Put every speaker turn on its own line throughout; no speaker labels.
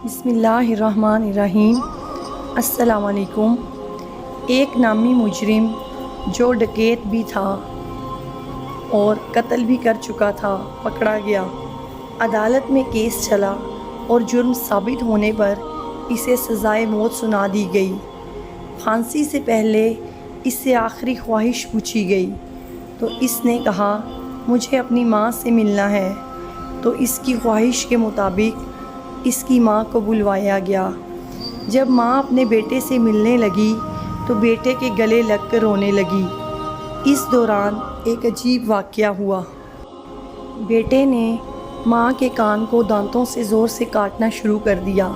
بسم اللہ الرحمن الرحیم۔ السلام علیکم۔ ایک نامی مجرم جو ڈکیت بھی تھا اور قتل بھی کر چکا تھا پکڑا گیا۔ عدالت میں کیس چلا اور جرم ثابت ہونے پر اسے سزائے موت سنا دی گئی۔ پھانسی سے پہلے اس سے آخری خواہش پوچھی گئی تو اس نے کہا مجھے اپنی ماں سے ملنا ہے، تو اس کی خواہش کے مطابق اس کی ماں کو بلوایا گیا۔ جب ماں اپنے بیٹے سے ملنے لگی تو بیٹے کے گلے لگ کر رونے لگی۔ اس دوران ایک عجیب واقعہ ہوا۔ بیٹے نے ماں کے کان کو دانتوں سے زور سے کاٹنا شروع کر دیا۔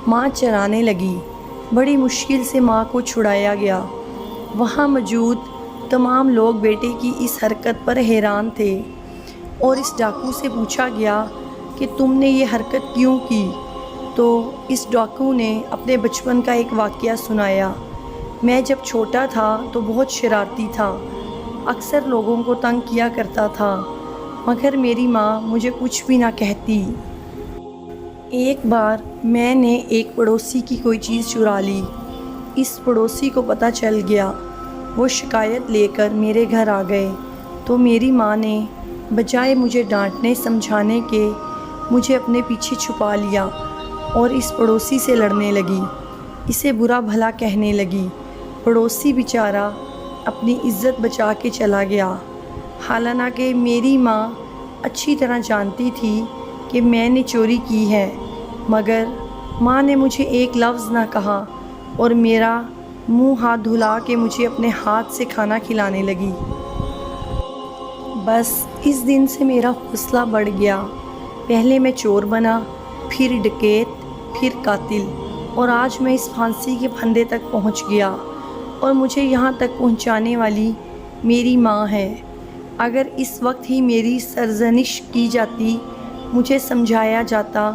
ماں چلانے لگی۔ بڑی مشکل سے ماں کو چھڑایا گیا۔ وہاں موجود تمام لوگ بیٹے کی اس حرکت پر حیران تھے اور اس ڈاکو سے پوچھا گیا کہ تم نے یہ حرکت کیوں کی؟ تو اس ڈاکو نے اپنے بچپن کا ایک واقعہ سنایا۔ میں جب چھوٹا تھا تو بہت شرارتی تھا، اکثر لوگوں کو تنگ کیا کرتا تھا، مگر میری ماں مجھے کچھ بھی نہ کہتی۔ ایک بار میں نے ایک پڑوسی کی کوئی چیز چرا لی۔ اس پڑوسی کو پتہ چل گیا۔ وہ شکایت لے کر میرے گھر آ گئے تو میری ماں نے بجائے مجھے ڈانٹنے سمجھانے کے مجھے اپنے پیچھے چھپا لیا اور اس پڑوسی سے لڑنے لگی، اسے برا بھلا کہنے لگی۔ پڑوسی بیچارہ اپنی عزت بچا کے چلا گیا، حالانکہ میری ماں اچھی طرح جانتی تھی کہ میں نے چوری کی ہے، مگر ماں نے مجھے ایک لفظ نہ کہا اور میرا منہ ہاتھ دھلا کے مجھے اپنے ہاتھ سے کھانا کھلانے لگی۔ بس اس دن سے میرا حوصلہ بڑھ گیا۔ پہلے میں چور بنا، پھر ڈکیت، پھر قاتل، اور آج میں اس پھانسی کے پھندے تک پہنچ گیا اور مجھے یہاں تک پہنچانے والی میری ماں ہے۔ اگر اس وقت ہی میری سرزنش کی جاتی، مجھے سمجھایا جاتا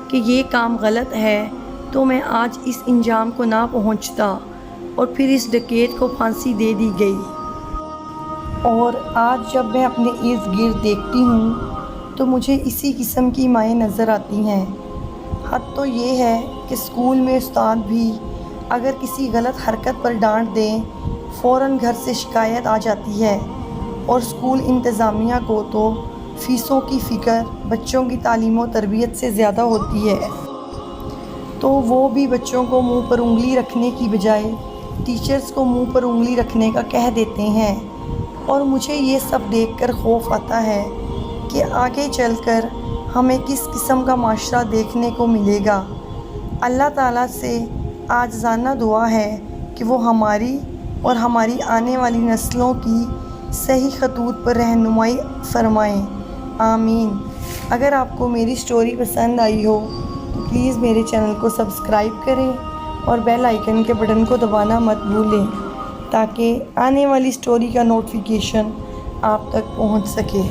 کہ یہ کام غلط ہے، تو میں آج اس انجام کو نہ پہنچتا اور پھر اس ڈکیت کو پھانسی دے دی گئی۔ اور آج جب میں اپنے ارد گرد دیکھتی ہوں تو مجھے اسی قسم کی مائیں نظر آتی ہیں۔ حد تو یہ ہے کہ اسکول میں استاد بھی اگر کسی غلط حرکت پر ڈانٹ دیں، فوراً گھر سے شکایت آ جاتی ہے، اور اسکول انتظامیہ کو تو فیسوں کی فکر بچوں کی تعلیم و تربیت سے زیادہ ہوتی ہے، تو وہ بھی بچوں کو منہ پر انگلی رکھنے کی بجائے ٹیچرز کو منہ پر انگلی رکھنے کا کہہ دیتے ہیں۔ اور مجھے یہ سب دیکھ کر خوف آتا ہے کہ آگے چل کر ہمیں کس قسم کا معاشرہ دیکھنے کو ملے گا۔ اللہ تعالیٰ سے عاجزانہ دعا ہے کہ وہ ہماری اور ہماری آنے والی نسلوں کی صحیح خطوط پر رہنمائی فرمائیں، آمین۔ اگر آپ کو میری سٹوری پسند آئی ہو تو پلیز میرے چینل کو سبسکرائب کریں اور بیل آئیکن کے بٹن کو دبانا مت بھولیں تاکہ آنے والی سٹوری کا نوٹیفیکیشن آپ تک پہنچ سکے۔